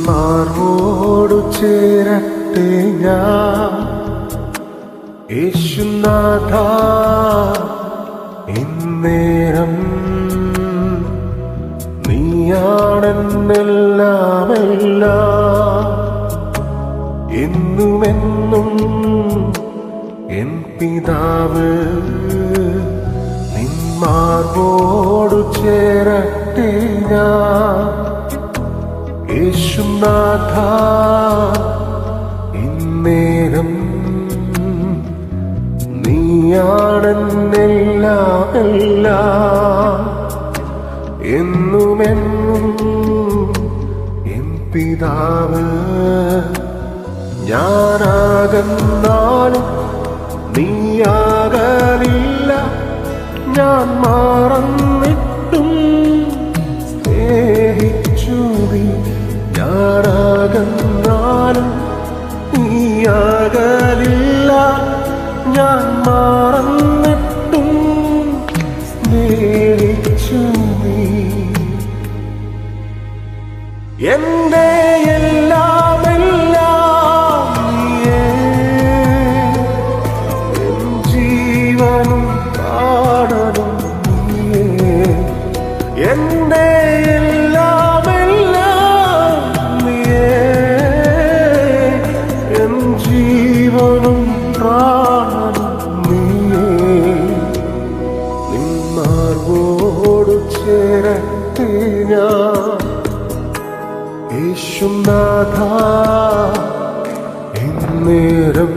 മാർവോടു ചേരട്ടെ ഞാൻ യേശുനാഥ ഇന്നേരം നീയാണെന്നെല്ലാമെല്ലാം എന്നുമെന്നും എൻ പിതാവ് നിൻ മാർവോടു ചേരട്ടെ ഞാൻ യേശുനാഥ ഇന്നേരം നീയാണെന്നെല്ലാമെല്ലാം എന്നുമെന്നും എൻ പിതാവ് ഞാനാകന്നാലും നീയാകലില്ല ഞാൻ മറന്നിട്ടും സ്നേഹിച്ചു നീ ഞാനാകന്നാലും നീയാകലില്ല ഞാൻ മറന്നിട്ടും സ്നേഹിച്ചു നീ എന്റെ എല്ലാമെല്ലാം നീയേ എൻ ജീവനും പ്രാണനും നീയേ എന്റെ എല്ലാമെല്ലാം നീയേ എൻ ജീവനും പ്രാണനും നീയേ നിൻ മാർവോടു ചേരട്ടെ ഞാൻ യേശുനാഥ ഇന്നേരം